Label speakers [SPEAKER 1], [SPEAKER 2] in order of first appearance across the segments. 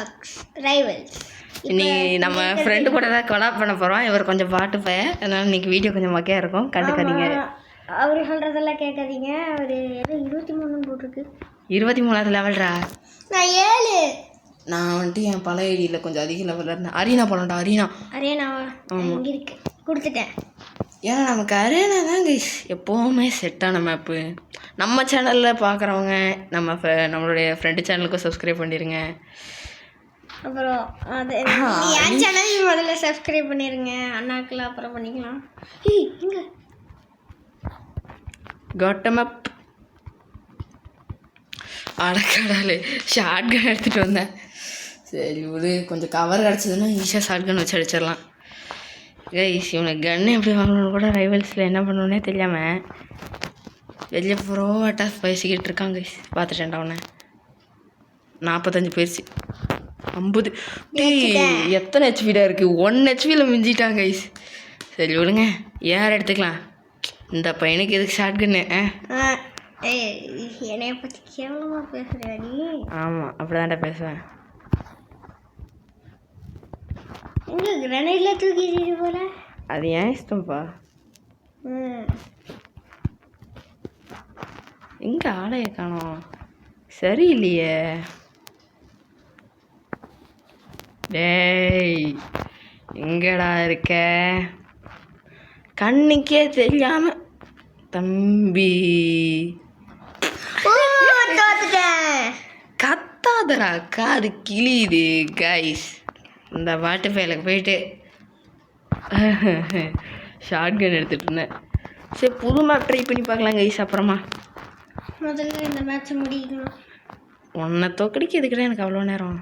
[SPEAKER 1] vlogs rivals.
[SPEAKER 2] நீ நம்ம friend கூட தான் கொலாப் பண்ண போகிறோம். இவர் கொஞ்சம் பாட்டு பையன், அதனால் இன்றைக்கி வீடியோ கொஞ்சம் மொக்கையாக இருக்கும், கண்டுக்காதீங்க.
[SPEAKER 1] அவர் சொல்கிறதெல்லாம் கேட்காதீங்க. அவர் ஏதோ 23 போட்டிருக்கு.
[SPEAKER 2] 23வது லெவல்ரா.
[SPEAKER 1] நான் 7.
[SPEAKER 2] நான் வந்துட்டு என் பழைய ஐடியில் கொஞ்சம் அதிக லெவலில் இருந்தேன். அரீனா போகலாம்டா.
[SPEAKER 1] அரேனாவா இங்கே இருக்கு, கொடுத்துட்டேன்.
[SPEAKER 2] ஏன்னா நமக்கு அரேனா தான் கைஸ் எப்போவுமே செட்டான மேப்பு. நம்ம சேனலில் பார்க்குறவங்க நம்மளுடைய ஃப்ரெண்டு சேனலுக்கும் சப்ஸ்கிரைப் பண்ணிடுங்க.
[SPEAKER 1] அப்புறம் அது என் சேனல் முதல்ல சப்ஸ்கிரைப் பண்ணிடுங்க. அண்ணாக்கெல்லாம் அப்புறம் பண்ணிக்கலாம். இங்கே
[SPEAKER 2] கோட்டமப் அடக்கடாலே ஷார்ட் கன் எடுத்துகிட்டு வந்தேன். சரி ஒரு கொஞ்சம் கவர் கிடச்சதுன்னா ஈஸியாக ஷார்ட் கன் வச்சு அடிச்சிடலாம். கைஸ் இவனுக்கு கன்று எப்படி வாங்கணும்னு கூட ரைவல்ஸில் என்ன பண்ணணுன்னே தெரியாமல் வெளியே ப்ரோவாட்டாக பேசிக்கிட்டு இருக்காங்க. கைஸ் பார்த்துட்டேன்டா அவனை. 45 போயிடுச்சு. 50 எத்தனை ஹெச்பிடா இருக்குது? 1 ஹெச்பியில் மிஞ்சிட்டாங்க கைஸ். சரி விடுங்க, யார் எடுத்துக்கலாம். இந்த பையனுக்கு எதுக்கு ஷார்ட் கன்னு?
[SPEAKER 1] என்னைய பற்றி கேவலமாக பேசுறியா நீ?
[SPEAKER 2] ஆமாம் அப்படிதான்டா பேசுவேன்.
[SPEAKER 1] எங்கே கிரனைடில் தூக்கிட்டு போல?
[SPEAKER 2] அது ஏன் இஷ்டம்ப்பா. எங்கே ஆளைய காணோம்? சரியில்லையே. டேய் எங்கடா இருக்க? கண்ணுக்கே தெரியாம தம்பி. கத்தாதரா, காது கிளியுது. கைஸ் இந்த பாட்டு ஃபைலுக்கு போயிட்டு ஷார்ட் கன் எடுத்துகிட்டு இருந்தேன். சரி புது மேப் ட்ரை பண்ணி பார்க்கலாம் கைஸ். அப்புறமா
[SPEAKER 1] முதல்ல இந்த மேட்ச் முடிக்கணும்.
[SPEAKER 2] உன்னை தோக்கடிக்கிறதுக்கிட்ட எனக்கு அவ்வளோ நேரம்.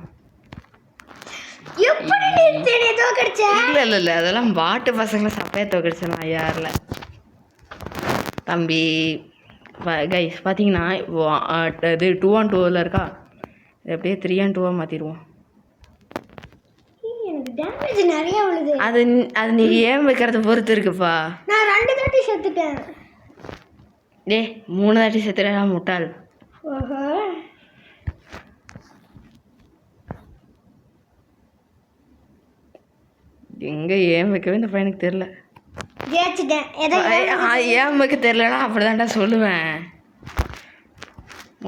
[SPEAKER 2] இல்லை அதெல்லாம் பாட்டு பசங்களை சப்பையாக தோக்கடிச்சிடலாம் யாரில். தம்பி கைஸ் பார்த்தீங்கன்னா இது 2-on-2 இருக்கா, இது அப்படியே 3-on-2 மாற்றிடுவோம். அது நீ ஏன் வைக்கிறத பொறுத்து இருக்குப்பா.
[SPEAKER 1] நான் 2 தாட்டி செத்துட்டேன்.
[SPEAKER 2] 3 தாட்டி செத்துட்டா முட்டாள். எங்கே ஏன் வைக்கவே இந்த பையனுக்கு தெரில. ஏன் வைக்க தெரிலடா அப்படிதான்டா சொல்லுவேன்.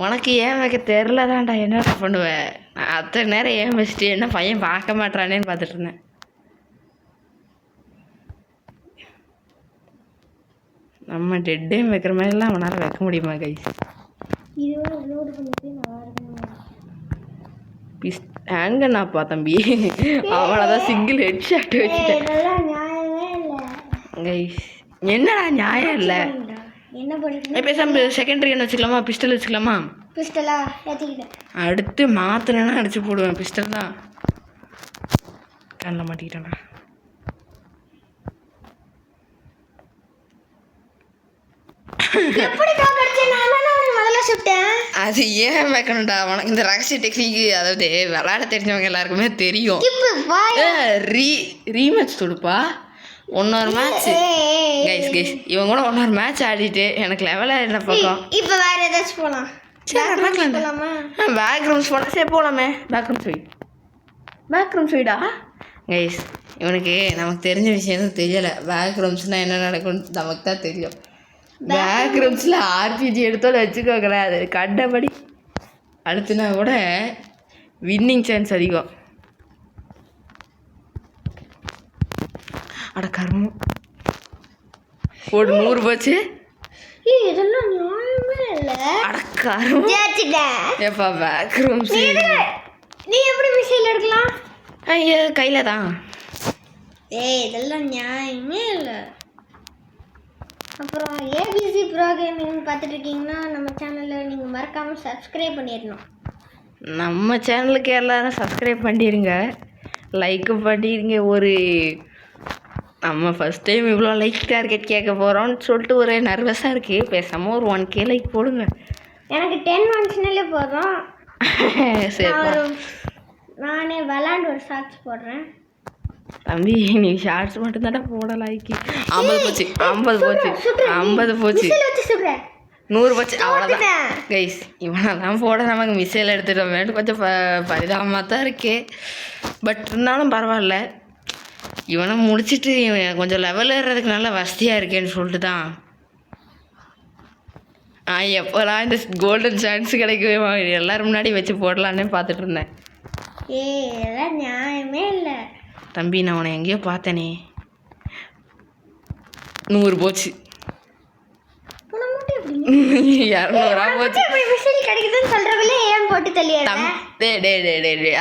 [SPEAKER 2] உனக்கு ஏன் வைக்க தெரிலதான்டா என்னடா பண்ணுவேன். நான் அத்தனை நேரம் ஏன் வச்சுட்டு என்ன பையன் பார்க்க மாட்டானேன்னு பார்த்துட்டு இருந்தேன். நம்ம டெட் டைம் வைக்கிற மாதிரிலாம் அவனால் வைக்க முடியுமா கைஸ்? ஹேண்ட்கன்னாப்பா தம்பி, அவனதான் சிங்கிள் ஹெட் ஷாட் வச்சுட்டேன் கைஸ். என்னடா நியாயம் இல்லை?
[SPEAKER 1] என்ன பண்ணி
[SPEAKER 2] பேசாம செகண்டரி கன் வச்சுக்கலாமா, பிஸ்டல் வச்சுக்கலாமா?
[SPEAKER 1] பிஸ்டலா ஏற்றிக்கிட்டேன்.
[SPEAKER 2] அடுத்து மாத்திரனா அடிச்சு போடுவேன். பிஸ்டல் தான் கண்ணில் மாட்டிக்கிட்டேன்டா. அது ஏன் வைக்கணும்டா உனக்கு இந்த ரகசிய டெக்னிக்கு? அதாவது விளையாட தெரிஞ்சவங்க எல்லாருக்குமே தெரியும். ரீமேட்ச் கொடுப்பா. இன்னொரு மேட்ச் கைஸ் இவங்க கூட இன்னொரு மேட்ச் ஆடிட்டு எனக்கு லெவலாக என்ன பக்கம்.
[SPEAKER 1] இப்போ வேறு ஏதாச்சும் போகலாம்.
[SPEAKER 2] பேக்ரவுண்ட்ஸ் போனால் சரி போகலாமே. பேக்ரவுண்ட் ஸ்வீடா கைஸ். இவனுக்கு நமக்கு தெரிஞ்ச விஷயம் எதுவும் தெரியலை. பேக்ரவுண்ட்ஸ்னால் என்ன நடக்கும்னு நமக்கு தான் தெரியும். பேக்ரவுண்ட்ஸில் ஆர்பிஜி எடுத்தோன்னு வச்சுக்கோங்களேன், அது கண்டபடி அடுத்துனா கூட வின்னிங் சான்ஸ் அதிகம். அட கர்மம், ஒரு 100 போச்சு.
[SPEAKER 1] இதெல்லாம் நியாயமே இல்லை.
[SPEAKER 2] அட கர்மம் ஏப்பா பேக்ரவுண்ட்ஸ்
[SPEAKER 1] நீ எப்படி மிஷினில் எடுக்கலாம்?
[SPEAKER 2] ஐயோ கையில் தான்.
[SPEAKER 1] இதெல்லாம் நியாயமே இல்லை. அப்புறம் ஏபிசி ப்ரோக்ராமிங் பார்த்துட்டு இருக்கீங்கன்னா நம்ம சேனலில் நீங்கள் மறக்காமல் சப்ஸ்கிரைப் பண்ணிடணும்.
[SPEAKER 2] நம்ம சேனலுக்கு எல்லோரும் சப்ஸ்கிரைப் பண்ணிடுங்க, லைக்கும் பண்ணிடுங்க. நம்ம ஃபஸ்ட் டைம் இவ்வளோ லைக் டார்கெட் கேட்க போகிறோம்னு சொல்லிட்டு ஒரு நர்வஸாக இருக்குது. பேசாமல் ஒரு 1K லைக் போடுங்க.
[SPEAKER 1] எனக்கு 10 வந்துச்சுனாலே போதும்.
[SPEAKER 2] சரி
[SPEAKER 1] நானே விளாண்டு ஒரு ஷார்ட்ஸ் போடுறேன்.
[SPEAKER 2] தம்பி நீ ஷார்ட்ஸ் மட்டும் தானே போட லைக்கு. 50 போச்சு. 100 போச்சு அவ்வளோதான் கைஸ். இவனெல்லாம் போட நமக்கு மிசைல் எடுத்துட்டோமேட்டு கொஞ்சம் பரிதாபமாக தான் இருக்கே. பட் இருந்தாலும் பரவாயில்ல, இவனை முடிச்சுட்டு இவன் கொஞ்சம் லெவல் ஏறுறதுக்கு நல்லா வசதியாக இருக்கேன்னு சொல்லிட்டு தான் எப்போலாம் இந்த கோல்டன் சான்ஸ் கிடைக்குமா எல்லோரும் முன்னாடி வச்சு போடலான்னே பார்த்துட்டு இருந்தேன்.
[SPEAKER 1] இதெல்லாம் நியாயமே இல்லை
[SPEAKER 2] தம்பி. நான் உன்னை எங்கேயோ பார்த்தேனே. 100 போச்சு. 200 போச்சு.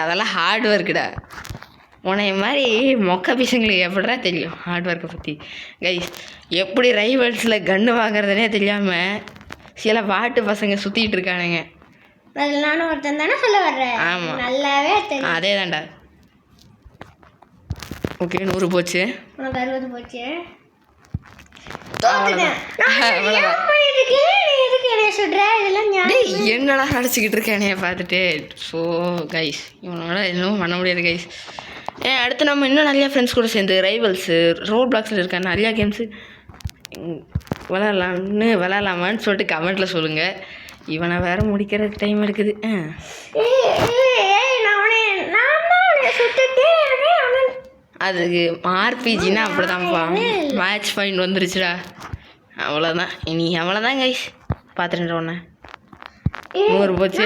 [SPEAKER 2] அதெல்லாம் ஹார்ட் ஒர்க்குடா. உன்னைய மாதிரி மொக்க பீசங்களுக்கு எப்படா தெரியும் ஹார்ட் ஒர்க்கை பற்றி கைஸ். எப்படி ரைவல்ஸில் கன்று வாங்குறதுனே தெரியாமல் சில பாட்டு பசங்க சுற்றிட்டு இருக்கானுங்க.
[SPEAKER 1] நானும் ஒருத்தன் தானே சொல்ல வர்றேன்.
[SPEAKER 2] ஆமாம்,
[SPEAKER 1] நல்லாவே தெரியும்.
[SPEAKER 2] அதே தான்டா. ஓகே 100 போச்சு.
[SPEAKER 1] உனக்கு 60 போச்சு.
[SPEAKER 2] என்னடா அடிச்சுக்கிட்டு இருக்கேனே பார்த்துட்டு. ஸோ கைஸ் இவனோட இன்னும் பண்ண முடியாது கைஸ். அடுத்து நம்ம இன்னும் நிறையா ஃப்ரெண்ட்ஸ் கூட சேர்ந்து ரைவல்ஸு ரோட் பிளாக்ஸில் இருக்க நிறையா கேம்ஸு விளாட்லாமான்னு சொல்லிட்டு கமெண்ட்டில் சொல்லுங்கள். இவனை வேறு முடிக்கிறதுக்கு டைம் இருக்குது. அதுக்கு ஆர்பிஜின்னா அப்படி தான்ப்பா. மேட்ச் பாயிண்ட் வந்துருச்சுடா. அவ்வளோதான். இனி அவ்வளோதான் கைஸ். பார்த்துட்டு ஒன்று 100 போச்சு.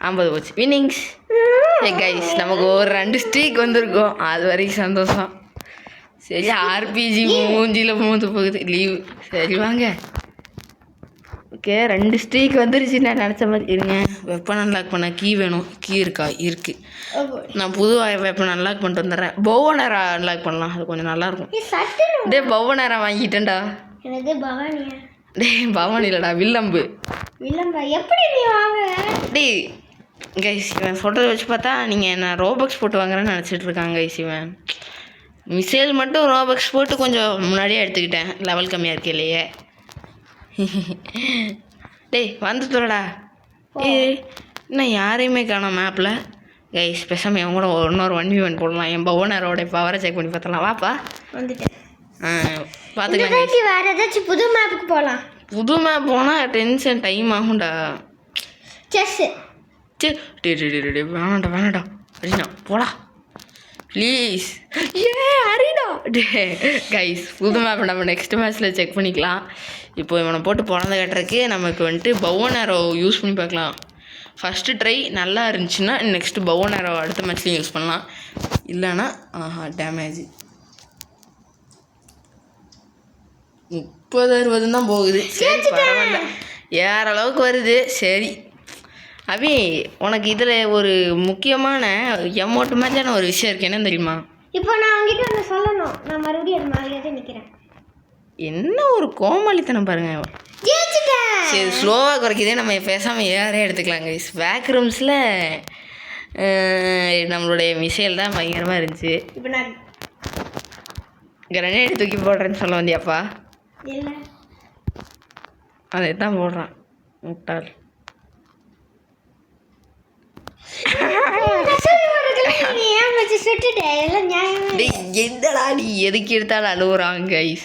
[SPEAKER 2] 50 போச்சு. Winnings guys. நமக்கு ஒரு 2 ஸ்ட்ரீக் வந்திருக்கோம். அது வரைக்கும் சந்தோஷம். சரி, ஆர்பிஜி மூஞ்சியில் மூந்து போகுது. லீவ். சரி வாங்க. ஓகே 2 ஸ்ட்ரீக் வந்துருச்சு. நான் நினச்ச மாதிரி இருங்க. வெப்பன் அன்லாக் பண்ண கீ வேணும். கீ இருக்கா? இருக்குது. நான் புது வெப்பன் அன்லாக் பண்ணிட்டு வந்துடுறேன். பவனரா அன்லாக் பண்ணலாம். அது கொஞ்சம் நல்லாயிருக்கும். டே பவனரா வாங்கிட்டேன்டா. டே பவானி இல்லைடா, வில்லம்பு.
[SPEAKER 1] எப்படி நீ வாங்க?
[SPEAKER 2] டே கைஸ் இவன் ஃபோட்டோ வச்சு பார்த்தா நீங்கள் என்ன ரோபக்ஸ் போட்டு வாங்குறேன்னு நினச்சிட்டு இருக்காங்க கைஸ். இவன் மிசைல் மட்டும் ரோபக்ஸ் போட்டு கொஞ்சம் முன்னாடியே எடுத்துக்கிட்டேன். லெவல் கம்மியாக இருக்கே இல்லையே. டேய் வந்து தோடா. இன்னும் யாரையுமே காணோம் மேப்பில் கைஸ். பேசாமல் என் கூட இன்னொரு 1v1 போடலாம். என் பவனரோட பவரை செக் பண்ணி பார்த்தலாம். வாப்பா வந்துட்டேன். பார்த்துக்கலாம்.
[SPEAKER 1] வேறு ஏதாச்சும் புது மேப்புக்கு போகலாம்.
[SPEAKER 2] புது மேப் போனால் டென்ஷன் டைம் ஆகும்டா.
[SPEAKER 1] செஸ்ஸு
[SPEAKER 2] வேணாண்டா அரினா போடா ப்ளீஸ். அரினா கைஸ் புது மேப் நம்ம நெக்ஸ்ட் மேட்ச்சில் செக் பண்ணிக்கலாம். இப்போ இவனை போட்டு பிறந்த கட்டுறதுக்கு நமக்கு வந்துட்டு பவன் ஆரோ யூஸ் பண்ணி பார்க்கலாம். ஃபஸ்ட்டு ட்ரை நல்லா இருந்துச்சுன்னா நெக்ஸ்ட்டு பவன் ஆரோ அடுத்த மேட்ச்லேயும் யூஸ் பண்ணலாம். இல்லைன்னா டேமேஜ் 30-60 தான் போகுது. சரி பரவாயில்ல, ஏற அளவுக்கு வருது. சரி அபி, உனக்கு இதில் ஒரு முக்கியமான எமௌண்ட் மாதிரியான ஒரு விஷயம் இருக்குது. என்ன தெரியுமா?
[SPEAKER 1] இப்போ நான் அவங்ககிட்ட ஒன்று சொல்லணும். நான் மறுபடியும் அது மாதிரியே நிற்கிறேன்.
[SPEAKER 2] என்ன ஒரு கோமாளித்தனம் பாருங்க. சரி ஸ்லோவாக குறைக்கிதே. நம்ம பேசாமல் ஏறே எடுத்துக்கலாங்க. பேக் ரூம்ஸில் நம்மளுடைய மிசைல் தான் பயங்கரமாக இருந்துச்சு.
[SPEAKER 1] இப்போ நான்
[SPEAKER 2] கிரனேட் தூக்கி போடுறேன்னு சொல்ல வந்தியாப்பா?
[SPEAKER 1] இல்லை,
[SPEAKER 2] அதை தான் போடுறான் முட்டாள். என்னடா நீ எதுக்கு எடுத்தாலும் அழுகுறாங்க கைஸ்.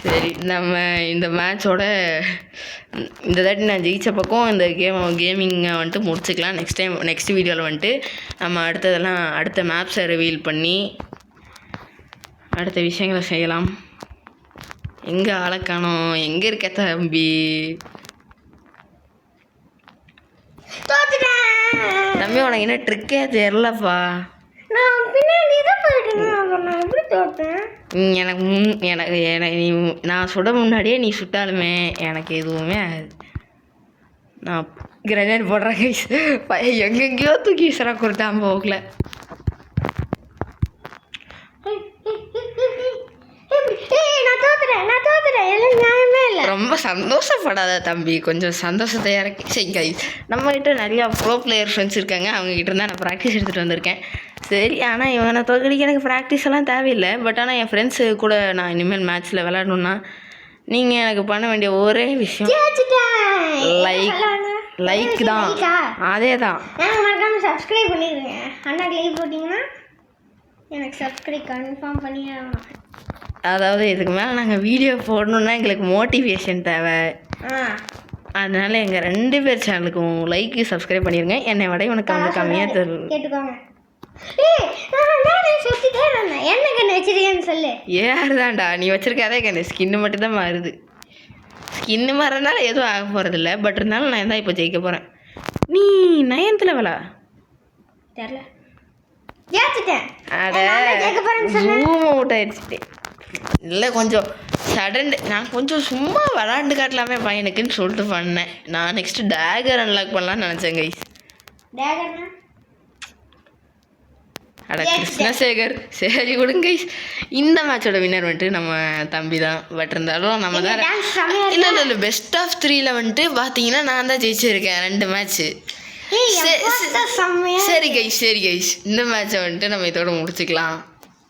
[SPEAKER 2] சரி நம்ம இந்த மேட்சோட இந்த தாட்டி நான் ஜெயித்த பக்கம் இந்த கேமிங்கை வந்துட்டு முடிச்சுக்கலாம். நெக்ஸ்ட் வீடியோவில் வந்துட்டு நம்ம அடுத்த மேப்ஸை ரிவீல் பண்ணி அடுத்த விஷயங்களை செய்யலாம். எங்கே ஆளக்கானோம்? எங்கே இருக்க தம்பி? தம்பி உனக்கு என்ன ட்ரிக்கே தெரியலப்பா. எனக்கு நீ நான் சுட முன்னாடியே நீ சுட்டாலுமே எனக்கு எதுவுமே ஆகுது. நான் கிரனேட் போடுறேன் கைஸ். எங்கெங்கேயோ தூக்கி வீசுறா கொடுத்தாம போகல. ரொம்ப சந்தோஷப்படாத தம்பி, கொஞ்சம் சந்தோஷத்தை இறக்கி சரி கைஸ். நம்மகிட்ட நிறையா ப்ரோ பிளேயர் ஃப்ரெண்ட்ஸ் இருக்காங்க. அவங்ககிட்ட இருந்தால் நான் ப்ராக்டிஸ் எடுத்துகிட்டு வந்திருக்கேன். சரி, ஆனால் இவனை தோக்கடிக்க எனக்கு ப்ராக்டிஸ் எல்லாம் தேவையில்லை. பட் ஆனால் என் ஃப்ரெண்ட்ஸு கூட நான் இனிமேல் மேட்ச்சில் விளையாடணுன்னா நீங்கள் எனக்கு பண்ண வேண்டிய ஒரே விஷயம் லைக் தான். அதே தான்.
[SPEAKER 1] சப்ஸ்கிரைப் பண்ணிடுங்க. அண்ணா லைக் போட்டிங்கன்னா எனக்கு சப்ஸ்கிரைப் கன்ஃபார்ம் பண்ணி ஆகணும்.
[SPEAKER 2] அதாவது இதுக்கு மேலே நாங்கள் வீடியோ போடணுன்னா எங்களுக்கு மோட்டிவேஷன் தேவை. அதனால் எங்கள் 2 பேர் சேனலுக்கும் லைக்கு சப்ஸ்கிரைப் பண்ணிடுங்க. என்னை விட உனக்கு கொஞ்சம் கம்மியாக தரும்.
[SPEAKER 1] கேட்டுக்கோங்க. சுற்றிட்டே இருந்தேன். என்ன கண்ணு வச்சிருக்கேன்னு சொல்லு.
[SPEAKER 2] ஏறுதான்டா நீ வச்சிருக்காதே கண்ணு. ஸ்கின்னு மட்டும் தான் மாறுது. ஸ்கின்னு மாறதுனால எதுவும் ஆக போகிறதில்ல. பட் இருந்தாலும் நான் தான் இப்போ ஜெயிக்க போகிறேன். நீ 9th லெவலா?
[SPEAKER 1] தெரியல. ஜெயிச்சிட்டேன்.
[SPEAKER 2] அட ஜூம் அவுட் ஆயிடுச்சு. இல்லை கொஞ்சம் சடன் நான் கொஞ்சம் சும்மா விளாண்டு காட்டலாமே பையனுக்குன்னு சொல்லிட்டு பண்ணேன். நான் நெக்ஸ்ட்டு டேகர் அன்லாக் பண்ணலான்னு நினச்சேன் கைஸ்.
[SPEAKER 1] டேகர்னா
[SPEAKER 2] அட கிருஷ்ணசேகர். சரி விடுங்க கைஸ். இந்த மேட்சோட வின்னர் வந்துட்டு நம்ம தம்பி தான். பட் இருந்தாலும் நம்ம தான் இல்லை பெஸ்ட் ஆஃப் 3ல் வந்துட்டு பார்த்தீங்கன்னா நான் தான் ஜெயிச்சிருக்கேன் 2 மேட்ச்சு. சரி கைஸ் இந்த மேட்சை வந்துட்டு நம்ம இதோட முடிச்சுக்கலாம்.